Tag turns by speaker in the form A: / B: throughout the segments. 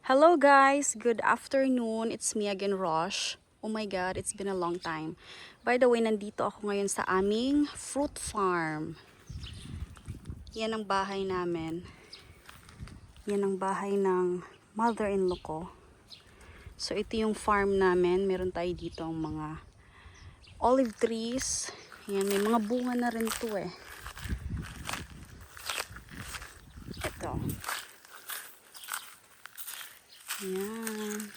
A: Hello guys, good afternoon. It's me again, Rosh. Oh my god, it's been a long time. By the way, nandito ako ngayon sa aming fruit farm. Yan ang bahay namin. Yan ang bahay ng mother-in-law ko. So ito yung farm namin. Meron tayo dito ang mga olive trees. Yan, may mga bunga na rin to eh. Ito. Yan.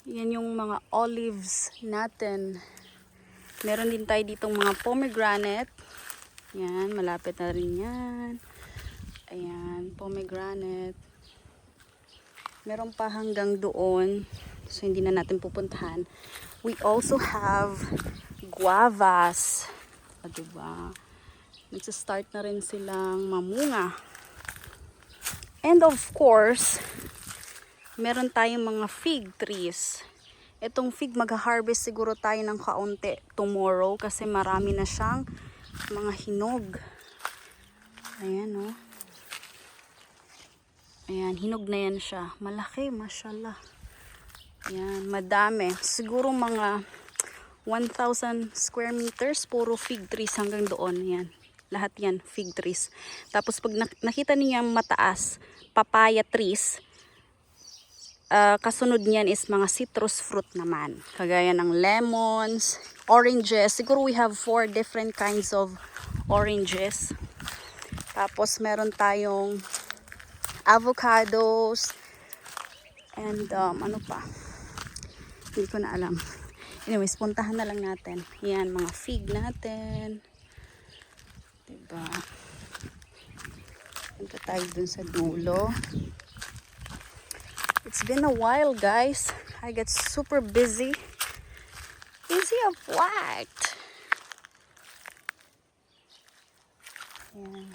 A: Yan yung mga olives natin. Meron din tayo ditong mga pomegranate. Yan, malapit na rin yan. Ayan, pomegranate. Meron pa hanggang doon. So, hindi na natin pupuntahan. We also have guavas. O, diba? Nagsa-start na rin silang mamunga. And of course, meron tayong mga fig trees. Itong fig, mag-harvest siguro tayo ng kaunti tomorrow kasi marami na siyang mga hinog. Ayan, oh. Ayan, hinog na yan siya. Malaki, mashallah. Ayan, madami. Siguro mga 1,000 square meters, puro fig trees hanggang doon. Ayan, lahat yan, fig trees. Tapos pag nakita niyo yung mataas, papaya trees, kasunod niyan is mga citrus fruit naman. Kagaya ng lemons, oranges. Siguro we have 4 different kinds of oranges. Tapos meron tayong avocados. And ano pa? Hindi ko na alam. Anyways, puntahan na lang natin. Yan, mga fig natin. Diba? Punta tayo dun sa dulo. It's been a while, guys. I get super busy. Busy of what? Ayan.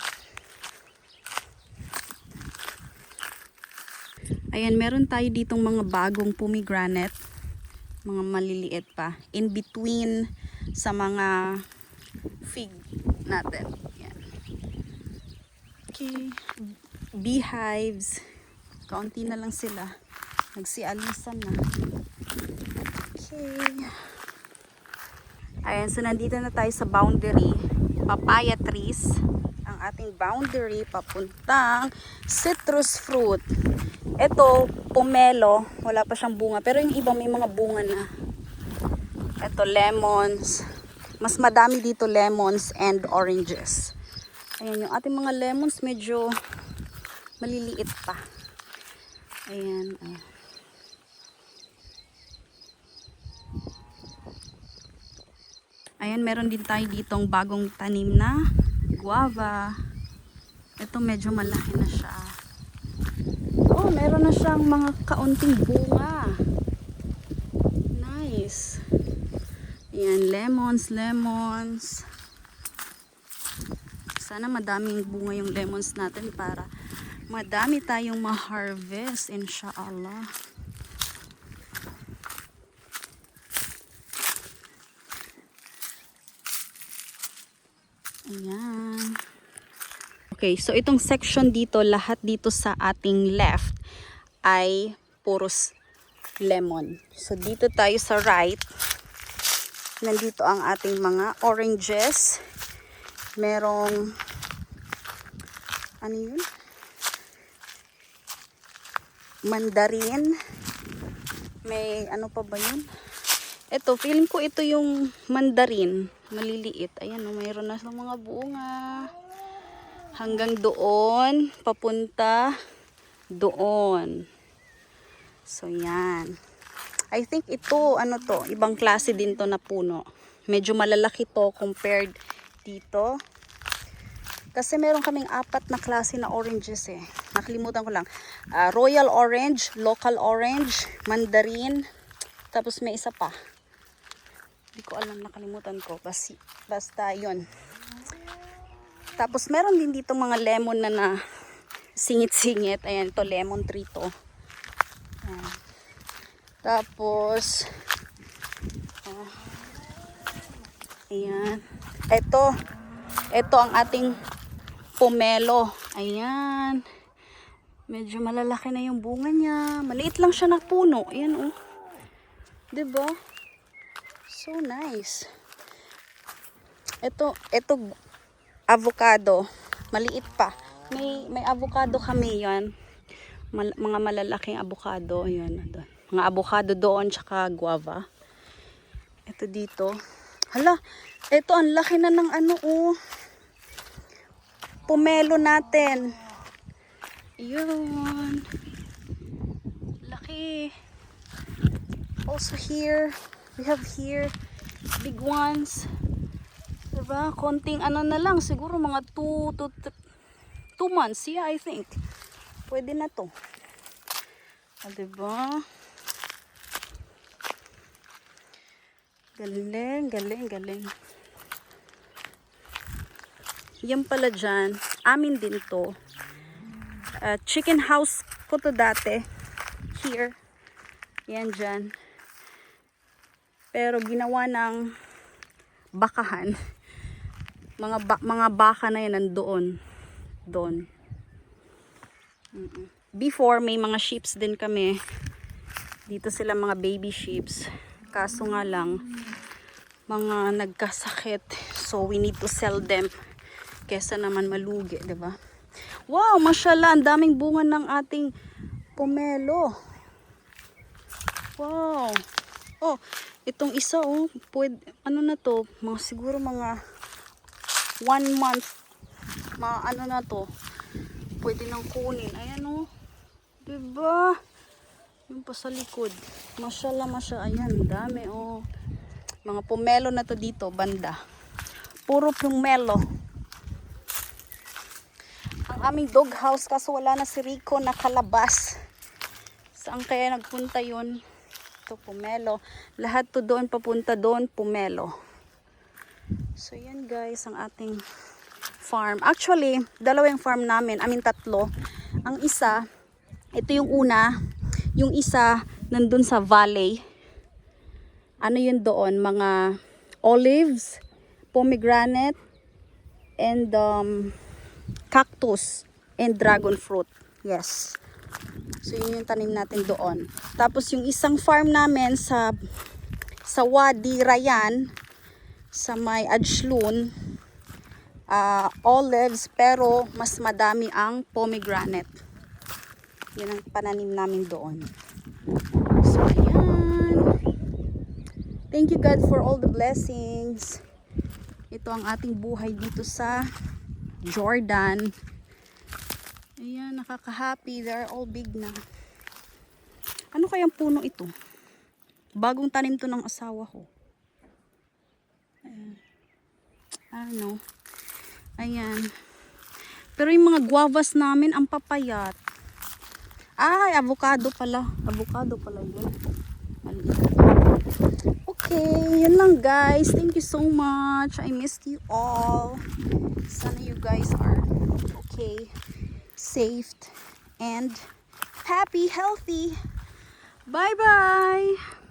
A: Ayan, meron tayo ditong mga bagong pomegranate. Mga maliliit pa. In between sa mga fig natin. Ayan. Okay. Beehives. Kaunti na lang sila. Nagsialisan na. Okay. Ayan, so nandito na tayo sa boundary. Papaya trees. Ang ating boundary papuntang citrus fruit. Ito, pomelo. Wala pa siyang bunga. Pero yung iba may mga bunga na. Ito, lemons. Mas madami dito lemons and oranges. Ayan, yung ating mga lemons medyo maliliit pa. Ayan, ayan. Ayan, meron din tayo ditong bagong tanim na guava. Ito medyo malaki na siya. Oh, meron na siyang mga kaunting bunga. Nice. Ayan, lemons. Sana madaming bunga yung lemons natin para madami tayong ma-harvest, inshallah. Ayan. Okay, so itong section dito, lahat dito sa ating left ay puros lemon. So dito tayo sa right, nandito ang ating mga oranges. Merong, ano yun? Mandarin. May ano pa ba yun? Ito, feeling ko ito yung mandarin. Maliliit. Ayan, mayroon na sa mga bunga. Hanggang doon, papunta doon. So, yan. I think ito, ano to, ibang klase din to na puno. Medyo malalaki to compared dito. Kasi meron kaming 4 na klase na oranges eh. Nakalimutan ko lang. Royal orange, local orange, mandarin, tapos may isa pa. Hindi ko alam, nakalimutan ko. Basta yun. Tapos meron din dito mga lemon na singit-singit. Ayan, ito lemon tree to. Ayan. Tapos ayan. Ito ang ating pomelo. Ayan. Medyo malalaki na yung bunga niya. Maliit lang siya na puno. Ayan oh. 'Di ba? So nice. Ito avocado. Maliit pa. May avocado kami 'yan. Mga malalaking avocado. Ayan, doon. Mga avocado doon tsaka guava. Ito dito. Hala, ito ang laki na ng ano oh. Pomelo natin. Yun. Laki. Also here, we have here big ones. Diba? Konting ano na lang, siguro mga 2 months. Yeah, I think. Pwede na to. Diba? Galing, galing, galing. Yan pala dyan. Amin din to. Chicken house ko to dati. Here. Yan dyan. Pero ginawa ng bakahan. Mga baka na yan nandoon. Doon. Before, may mga sheeps din kami. Dito sila mga baby sheeps. Kaso nga lang, mga nagkasakit. So, we need to sell them. Kesa naman malugi, diba? Wow, mashallah, ang daming bunga ng ating pomelo. Wow. Oh, itong isa oh, pwede, ano na to, siguro mga 1 month, ano na to, pwede nang kunin. Ayan oh, diba? Yung pa sa likod. Mashallah, mashallah. Ayan, dami oh. Mga pomelo na to dito, banda. Puro pomelo. Ang aming dog house, kaso wala na si Rico, nakalabas. Saan kaya nagpunta yun? Ito, pomelo. Lahat to doon, papunta doon, pomelo. So, yan guys, ang ating farm. Actually, dalawang farm namin. I mean, 3. Ang isa, ito yung una. Yung isa, nandun sa valley. Ano yun doon? Mga olives, pomegranate, and cactus, and dragon fruit. Yes. So, yun yung tanim natin doon. Tapos, yung isang farm namin sa Wadi Rayan, sa may Ajlun, olives, pero mas madami ang pomegranate. Yan ang pananim namin doon. So, ayan. Thank you God for all the blessings. Ito ang ating buhay dito sa Jordan. Ayan, nakaka-happy. They're all big na. Ano kayang puno ito? Bagong tanim to ng asawa ko. Ayan. I don't know. Ayan. Pero yung mga guavas namin, ang papayat. Ay, avocado pala. Avocado pala yun. Okay, yun lang guys. Thank you so much. I missed you all. Sana you guys are okay, safe, and happy, healthy. Bye-bye.